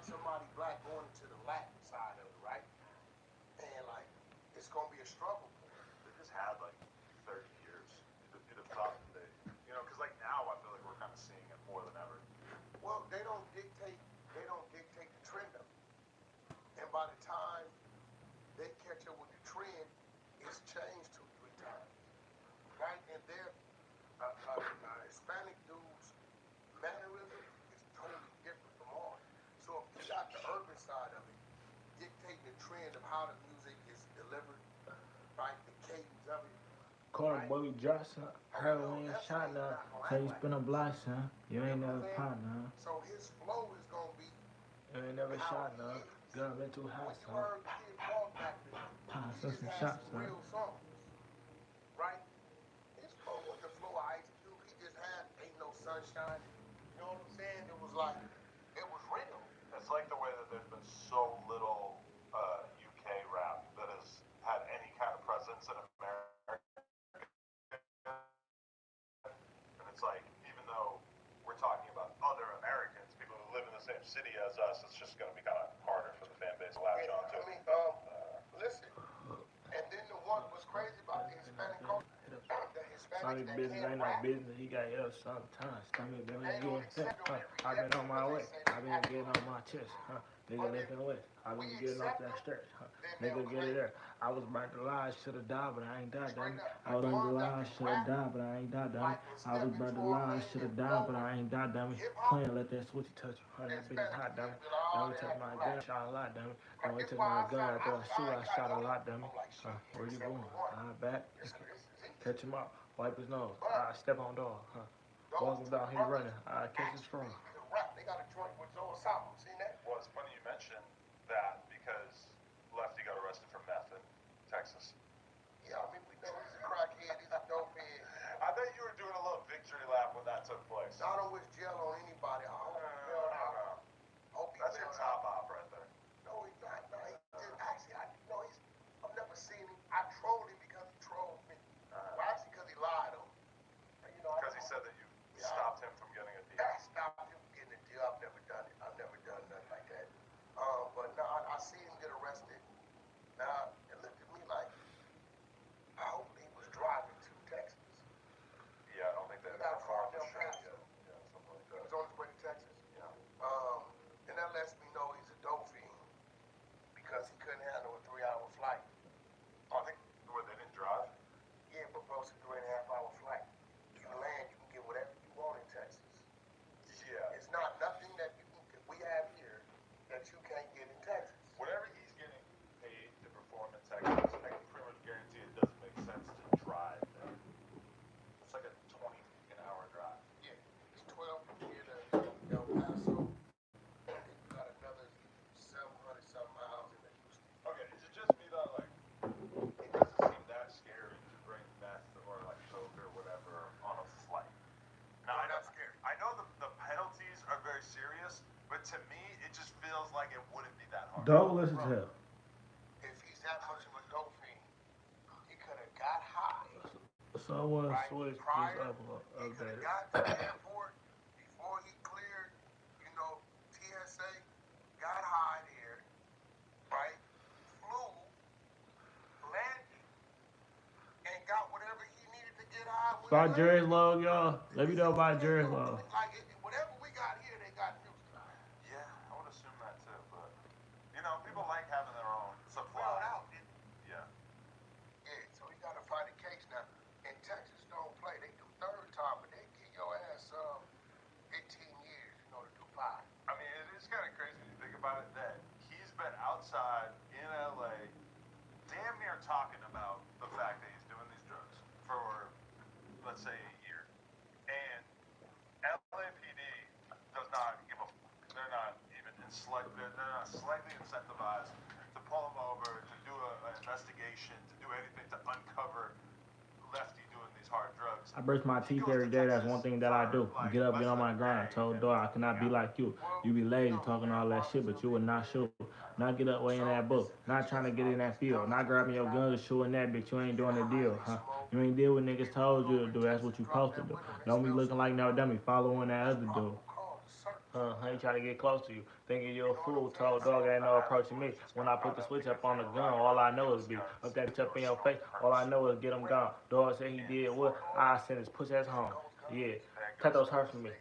somebody black going into the Latin side of it, right? And like, it's gonna be a struggle for them. They just had like 30 years. You'd have thought that they, because like now I feel like we're kind of seeing it more than ever. Well, they don't dictate the trend of it. And by the time they catch up with the trend, it's changed 2, 3 times, right? And their Hispanic dude's mannerism is totally different from ours. So if you got the urban side of it dictating the trend of how the music is delivered, right? The cadence of it, Carter, right? boy, you drop some heroin That's shot not now. gonna So act you like spin a that. block, son. You You ain't know never what I'm saying? pot now. So his flow is gonna be You ain't never how shot he now. is. Gun been too hot, When you son. heard Kid Talk back then, Pop, he send just some had shots, some son. real songs, right? His flow was the flow of Ice Cube. He just had Ain't No Sunshine. You know what I'm saying? It was like, it was real. It's like the way that there's been so little UK rap that has had any kind of presence in America. And it's like, even though we're talking about other Americans, people who live in the same city as us, it's just going to be kind of harder for the fan base to latch on to. I mean, listen. And then what's crazy about the Hispanic culture, the Hispanics Sonic that business can't ain't no rap, business. He got hell sometimes. Stomach been they don't getting accept them every I've been on because my they way. say I've they been act getting like on my chest. Nigga But if lifting weight. I've we been getting off accept that them, stretch. then Nigga they'll get it claim there. I was burnt alive, should have died, but I ain't died, damn straight it. up. I But was the burnt ones that alive, can should have rap, died, but I ain't died, damn it. like, and I step was burnt into our alive, lane should and have died, but flow I ain't died, damn it. hip hop, Playing, let that switch touch me. the That bitch is Hispanic hot, damn it. community be like, oh, Don't they take have my to gun, rap. shot a lot, damn it. But Don't it's take why my I gun, said, after I shoot, I shot a lot, damn it. I'm like, shit, Where you going? 71. I back. This is easy. Catch him up, wipe his nose. But I step on dog, those walk him two down, he brothers running. I catch his actually straw. can rap. They got a joint with Joe Osama. Seen that? Well, it's funny you mentioned that because Lefty got arrested for meth in Texas. Yeah, I mean, we know he's a crackhead. He's a dope head. I bet you were doing a little victory lap when that took place. I don't wish jail on anybody. I hope he bailed out. Hope he That's your bailed top out. op right there. No, he's not. No, he just actually, I've never seen him. I trolled him because he trolled me. Well, actually, because he lied on me. Because he said that you stopped him from getting a deal. I stopped him from getting a deal. I've never done it. I've never done nothing like that. But no, I see him get arrested. It looked at me like, I hope he was driving to Texas. Yeah, I don't think they He got a car performed the down show Paso. yet. Yeah, something like He that. was on his way to Texas. Yeah. And that lets me know he's a dope fiend because he couldn't handle a 3-hour flight. Oh, I think where they didn't drive. Yeah, but bro, it's a 3.5-hour flight. You land, you can get whatever you want in Texas. Yeah. It's not nothing that we have here that you can't get in Texas. Whatever he's getting paid to perform in Texas, I can pretty much guarantee it doesn't make sense to drive there. It's like a 20-hour drive. Yeah, it's 12 from here to El Paso, and then you got another 700 some miles in the Houston. Okay, is it just me though? Like, it doesn't seem that scary to bring meth or like coke or whatever on a flight. Now, I know, That's scary. I know the penalties are very serious, but to me, it just feels like it wouldn't be that hard. Don't listen to him. If he's that much of a dope fiend, he could have got high. Someone Right. switch Prior, this he could updated. have got to the airport before he cleared, TSA, got high there, right? Flew, landed, and got whatever he needed to get high with. By Jerry's Log, y'all. Let me know about Jerry's Log. Like, whatever we got here, they got in Houston. Yeah, I would assume that too, but people like having their own Well supply. out, didn't Yeah. Yeah, so he got to fight a case now. In Texas, don't play. They do third time, but they give your ass 15 years, to do 5. I mean, it is kind of crazy when you think about it that he's been outside in LA, damn near talking about the fact that he's doing these drugs for, let's say, a year, and LAPD does not give a. They're not even they're not slightly incentivized to pull him over, to do an investigation, to do anything to uncover Lefty doing these hard drugs. I brush my teeth every day. That's one thing that I do. Get up, get on my grind. I told dog I cannot be like you. You be lazy talking all that shit, but you would not shoot. Not get up way in that book. Not trying to get in that field. Not grabbing your guns and shooting that bitch. You ain't doing the deal, huh? You ain't deal what niggas told you to do. That's what you supposed to do. Don't be looking like no dummy following that other dude. He trying to get close to you. Thinking you're a fool. Told dog ain't no approaching me. When I put the switch up on the gun, all I know is be up that bitch up in your face. All I know is get him gone. Dog said he did what? I sent his pussy ass home. Yeah. Cut those hurts for me.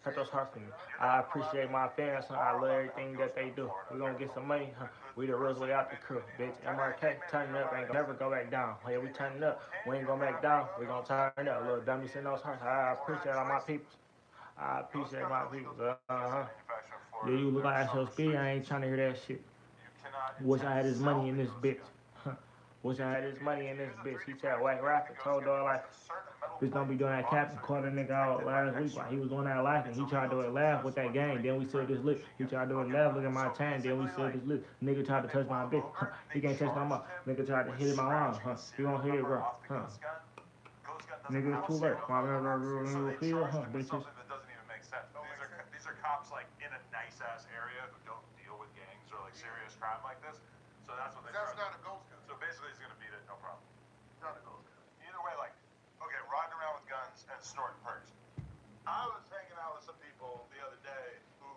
Cut those hurts for me. I appreciate my fans, son. I love everything that they do. We gonna get some money, huh? We the real way out the crew, bitch. MRK, turn it up, ain't gonna never go back down. Yeah, we turn it up. We ain't going back down. We gonna turn it up. Little dummy send those hearts. I appreciate all my peoples. I appreciate my peoples. Yeah, you look like I show speed. I ain't trying to hear that shit. You cannot Wish intend I to had this sell money in the this ghost bitch. gun. Wish I had this If money you in this use a bitch. 3D He printer tried to whack create rapper. the ghost Told gun, dog it like, must insert a metal bitch don't plate be into doing the that body cap. Caught circuit a to nigga detect out it by last week while he X-ray. was doing that life and It's he tried to do illegal it to last with possess that one game. Then we 3D said printed this list. machine He gun. tried to do it Okay, last. Look at so my chain. Then we basically, said like, this list. Nigga tried when to they touch pulled my him bitch. over, He they can't touch my charged mouth. him Nigga tried to with hit my mom. scratching a You serial gonna hit it, number bro? off the ghost gun. Ghost gun doesn't Nigga, have it's a too late. serial My number. man, So you they feel, charged him with bitches. something that doesn't even make sense. These are cops like in a nice ass area who don't deal with gangs or like serious crime like this. So that's what they That's charged not him. a ghost gun. So basically he's gonna beat it, no problem. It's not a ghost gun. Either way, like, okay, riding around with guns and snorting perks. I was hanging out with some people the other day who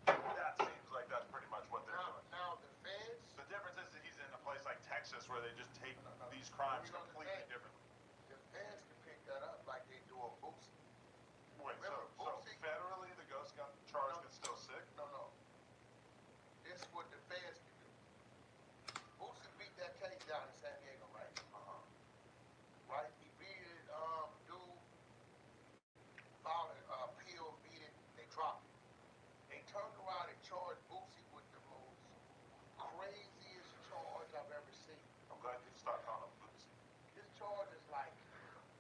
that seems like that's pretty much what they're doing. Now the feds. The difference is that he's in a place like Texas where they just take these crimes completely differently. The feds can pick that up like they do a Boosie. Wait, Remember so Boosie? federally the ghost gun charge can still stick? No. This is what the feds can do. Boosie beat that case down in San Diego, right? Right? He beat it. Dude filed an appeal, beat it. They dropped it. They turned around and charged Boosie with the most craziest charge I've ever seen. I'm glad you stopped calling him Boosie. His charge is like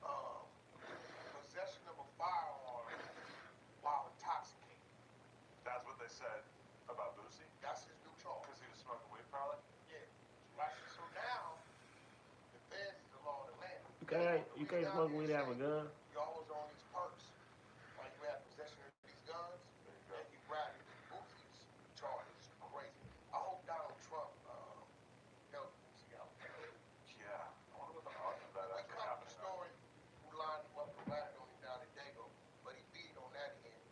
um, possession of a firearm while intoxicated. That's what they said about Boosie? That's his new charge. Because he was smoking weed, probably? Yeah. Right. So now the feds is the law of the land. You can't smoke weed and have a gun. You always on these perks. While you have possession of these guns, and you grab it. Boosie's charge is crazy. I hope Donald Trump helps Boosie out. Yeah. I wonder what the odds of that We actually covered the happening. story who lined him up and ratted on him down in Dago, but he beat it on that end.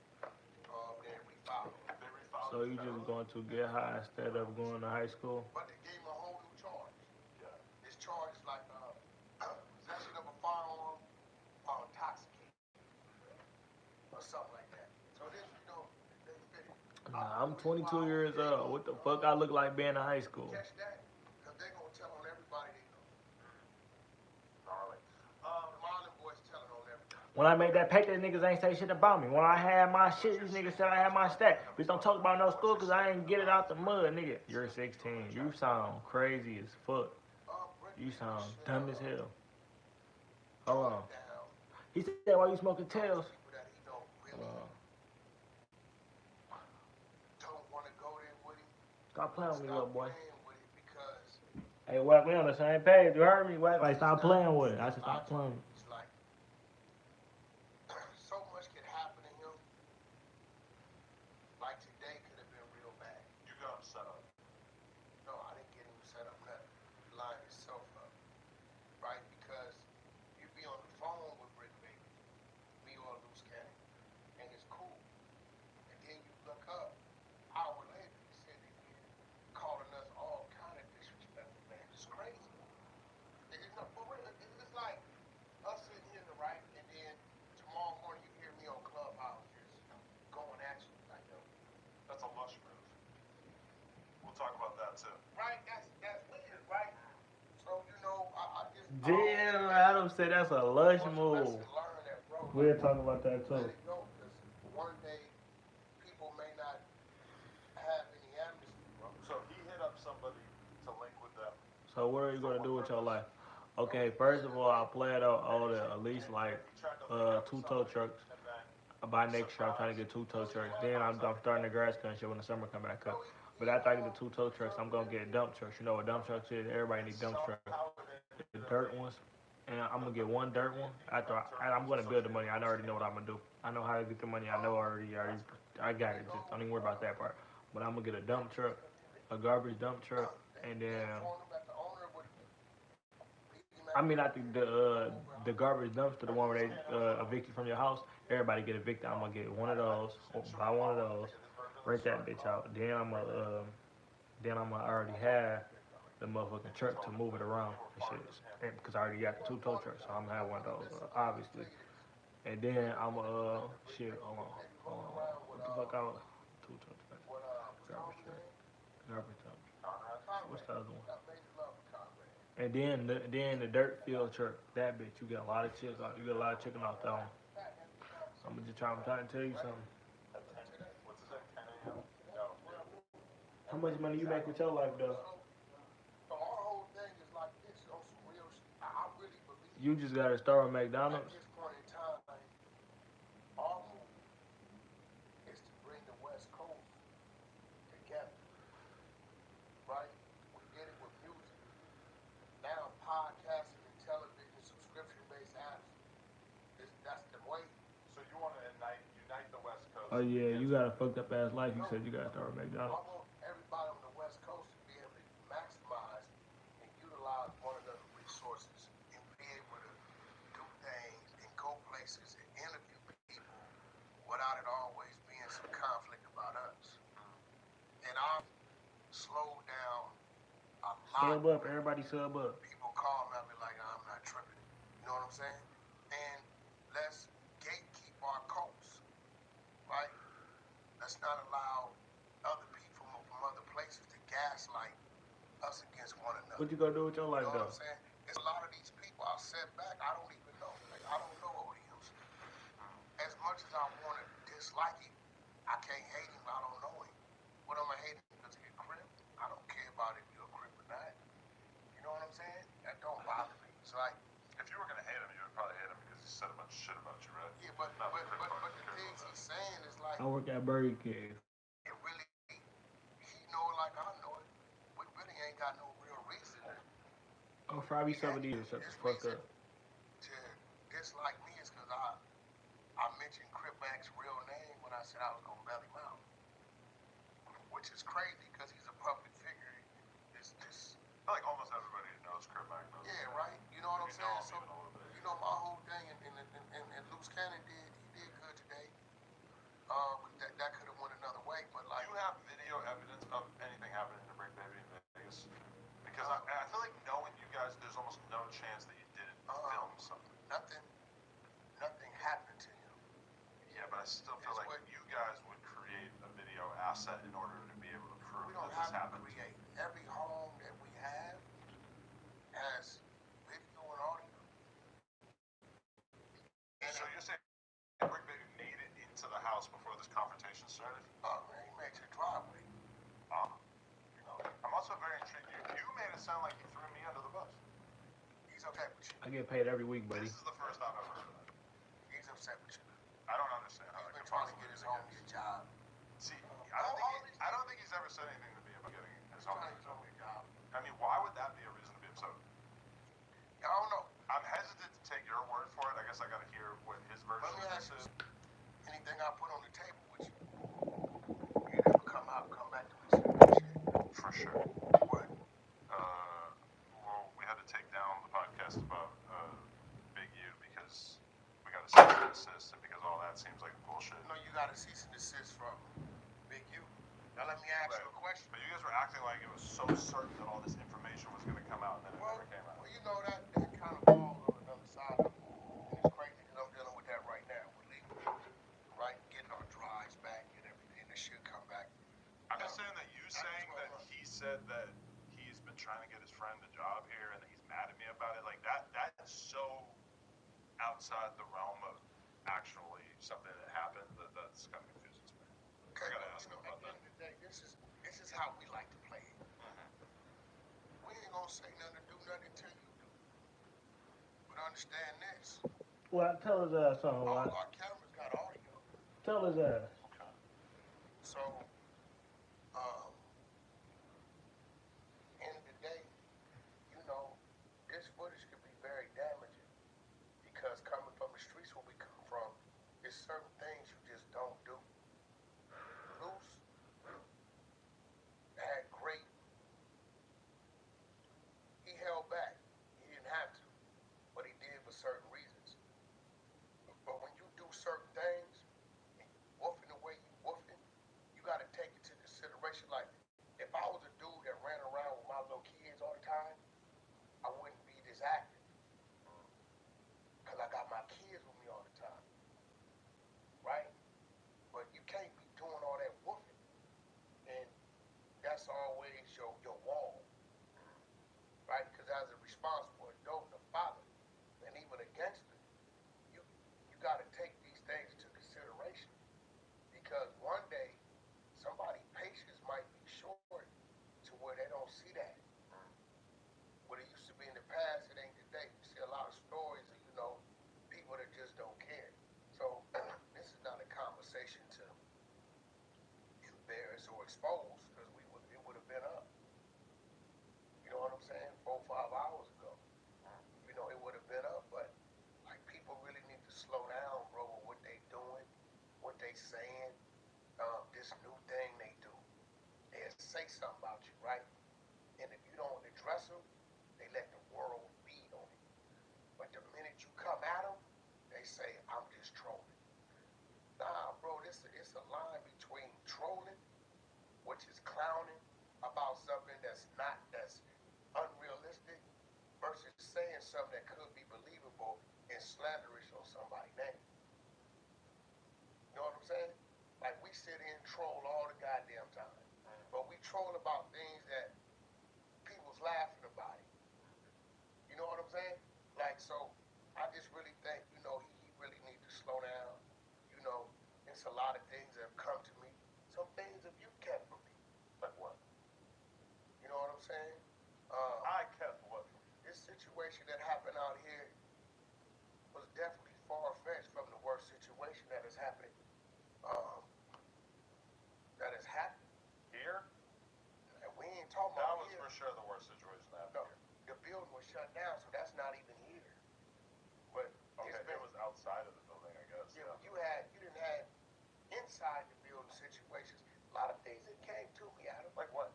Then refiled him. They refiled So it you just federally? going to get high instead of going to high school? But they gave him a whole new charge. Yeah. This charge is like possession of a firearm while intoxicated, or something like that. So this, they fit it. Nah, I'm 22 years old. What the fuck I look like being in high school? Catch that, because they're going to tell on everybody they know. Gnarly. The Marlin boys telling on everybody. When I made that paper, niggas ain't say shit about me. When I had my shit, these niggas said I had my stack. Bitch, don't talk about no school because I ain't get it out the mud, nigga. You're 16. You sound crazy as fuck. You sound dumb as hell. Hold on. He said, why you smoking tails? People that he don't really don't want to go there with him. Stop playing with me, little boy. Playing with it because Hey, Wack, we on the same page. You heard me, Wack? Like, stop playing with it. I said, stop playing with it. it's like so much can happen to him. Like today could have been real bad. You got him set up. No, I didn't get him set up. Nothing. He lined himself up, right? Because you be on the phone with Rick Baby, me or Loose Cannon, and it's cool. And then you look up, hour later, he said that he calling us all kind of disrespectful, man. It's crazy. It's not for real. It's like us sitting here, right? And then tomorrow morning you hear me on Clubhouse just going at you like, yo. That's a lush move. We'll talk about that too. Right? That's weird, right? So, I just... Damn, Adam said that's a lush move. We'll talk about that too. Let it go, because one day people may not have any amnesty, bro. So he hit up somebody to link with them. So what are you gonna do with your life? Okay, first of all, I plan on at least like 2 tow trucks. By next year, I'm trying to get 2 tow trucks. Then I'm starting the grass cutting shit when the summer come back up. But after I get the 2 tow trucks, I'm gonna get dump trucks. You know what dump trucks is? Everybody needs dump trucks. The dirt ones. And I'm gonna get one dirt one. I'm gonna build the money. I already know what I'm gonna do. I know how to get the money. I know already. I got it. Just don't even worry about that part. But I'm gonna get a dump truck, a garbage dump truck, and then Phone him at the owner would beating I mean, I think the garbage dumpster, the one where they evict you from your house. Everybody get evicted. I'm gonna get one of those, buy one of those, rent that bitch out. Then I'm gonna already have the motherfucking truck to move it around and shit. Because I already got the two tow trucks, so I'm gonna have one of those, obviously. And then I'm shit. Hold on. What the fuck? I was two tow trucks, garbage truck, garbage truck. What's the other one? And then the dirt field truck, that bitch, you get a lot of chicken. You get a lot of chicken off that one. I'm just trying to tell you something. What's this at 10 a.m.? No. How much money you make with your life though? So our whole thing is like this on some real shit. I really believe You just gotta start with at McDonald's. this point in time, our move is to bring the West Coast together, right? We did it with music. Now podcasting and television, subscription-based apps, that's the way. So you want to unite the West Oh Coast yeah, you against got a fucked up ass life. You No, said you gotta start with I McDonald's. want everybody on the West Coast to be able to maximize and utilize one another's resources and be able to do things and go places and interview people without it always being some conflict about us. And I've slowed down a lot. Sub up, everybody sub up. People call me, I'll be like, I'm not tripping. You know what I'm saying? And let's gatekeep our coast, right? Let's not allow other people from other places to gaslight us against one What another. you gonna do with your You life know what though? I'm saying? It's a lot of these people I'll set back. I don't even know. Like, I don't know ODMs. As much as I want to dislike him, I can't hate him. I don't know him. What am I hating because he a crip? I don't care about if you're a crip or not. You know what I'm saying? That don't bother me. It's like, If you were gonna hate him, you would probably hate him because he said a bunch of shit about you, right? yeah, but Not but that but Mrkvon but the cares things about he's saying is like I work at Burger King. it really he know it like I know it. We really ain't got no real reason I'm probably some of these. Shut the his fuck reason up. to dislike me is because I mentioned Crip Mac's real name when I said I was gonna bail him out, which is crazy because he's a public figure. This I feel like almost everybody who knows Crip Mac knows yeah, his name. right. You know what I'm If you know saying? him So even a little bit. you know my whole thing and Loose Cannon he did good today. That could have went another way, but Do like you have video evidence of anything happening to Break Baby in Vegas? Because I feel like knowing you guys, there's almost no chance that you didn't film something. nothing happened to him. Yeah, but I still feel It's like what- you guys would create a video asset in order to be able to prove We that don't this have to happened. create. Every home that we have has video and audio. And So you're saying Break Baby made it into the house before this confrontation started? oh man, he made your driveway. You know, I'm also very intrigued. You made it sound like you threw me under the bus. he's upset with you. I get paid every week, buddy. This is the first I've ever heard of that. He's upset with you. I don't understand how He's that been could trying to possibly get his be the homie case. a job. See, I don't think he's ever said anything to me about getting his He's trying homie to a get his job. homie a job. I mean, why would that be a reason to be upset? I don't know. I'm hesitant to take your word for it. I guess I gotta hear what his version Let me of ask this you is. anything I put on the table with you, you never come back to me and say that shit. For sure. What? Well, we had to take down the podcast about Big U because we got a cease and desist, and because all that seems like bullshit. You know you got a cease and desist from Big U. Now let me ask you a question. But you guys were acting like it was so certain that all this information was going to come out, and then it Well, never came out. well, you know that kind of falls on another side of it. And it's crazy because I'm dealing with that right now with legal, right? Getting our drives back and everything. This should come back. I'm just saying that you saying that he said that he's been trying to get his friend a job here and that he's mad at me about it, like that's so outside the realm of actually something that happened that's kind of confuses me. Okay, I gotta well, ask you him know, about at the that. end of the day, this is how we like to play it. We ain't gonna say nothing to do nothing until you do. But understand this. What? Tell his ass something. All What? our cameras got audio. Tell his ass. Okay. So, um, end of the day, you know, this footage could be very damaging because coming from the streets where we come from, there's certain things you just don't do. Loose had great. He held back. He didn't have to. your wall, right? Because as a responsible adult, a father, and even a gangster, you you got to take these things into consideration because one day somebody' patience might be short to where they don't see that. What it used to be in the past, it ain't today. You see a lot of stories of people that just don't care. So this is not a conversation to embarrass or expose because it would have been up. You know what I'm saying? 4 or 5 hours ago. It would have been up, but like people really need to slow down, bro, with what they doing, what they saying, this new thing they do. They say something about you, right? And if you don't address them, they let the world feed on it. But the minute you come at them, they say, I'm just trolling. Nah, bro, it's a line between trolling, which is clowning about something that's unrealistic, versus saying something that could be believable and slanderous on somebody's name. You know what I'm saying? Like we sit here and troll all the goddamn time. But we troll about things that people's laughing about it. You know what I'm saying? Like so I just really think, he really needs to slow down. You know, it's a lot of things that have come to me. Some things have you kept from me. Like what? You know what I'm saying? I kept what from you? This situation that happened out here was definitely far fetched from the worst situation that has happened. Um, that has happened. Here? And we ain't talking That about was here. for sure the worst situation that No, happened here. the building was shut down, so that's not even here. But Okay, it was outside of the building, I guess. yeah, but you didn't have inside the building situations. A lot of things that came to me, Adam. Like what?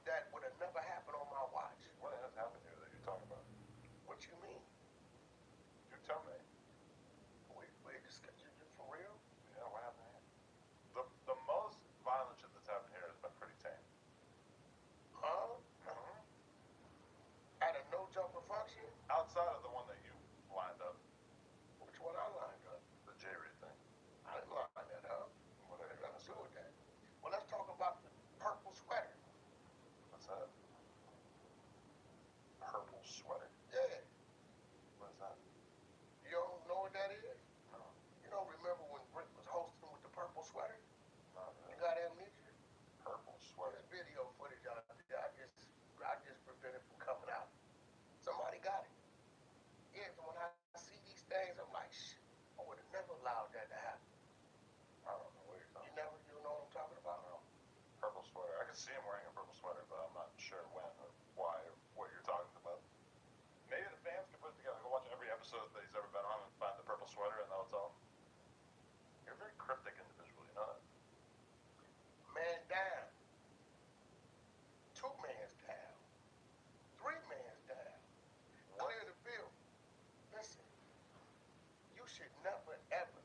That would have never happened on my watch. What has happened here that you're talking about? What you mean? You tell me. You for real? Yeah, what happened here? The most violent shit that's happened here has been pretty tame. Huh? At a no jumper function? Outside of the one that you lined up, Which one I lined up? the J-Reed thing. I didn't line that up. What That have had you nothing to do gonna with that. Well, let's talk about the purple sweater. What's that? Purple sweater? Yeah. What is that? You don't know what that is? No. You don't remember when Rick was hosting with the purple sweater? Not You really. got amnesia? Purple sweater. There's video footage out there. I just prevented from coming out. Somebody got it. Yeah, so when I see these things, I'm like, shit, I would have never allowed that to happen. I don't know what you're talking about. You know what I'm talking about? No. Purple sweater. I can see him wearing a purple sweater, but I'm not sure when or why or what you're talking about. Maybe the fans can put it together. Go watch every episode that he's ever been on and find the purple sweater, and that'll tell him. You're a very cryptic individual, you know that? Man down. 2 man's down. 3 man's down. What? Clear the field. Listen, you should never ever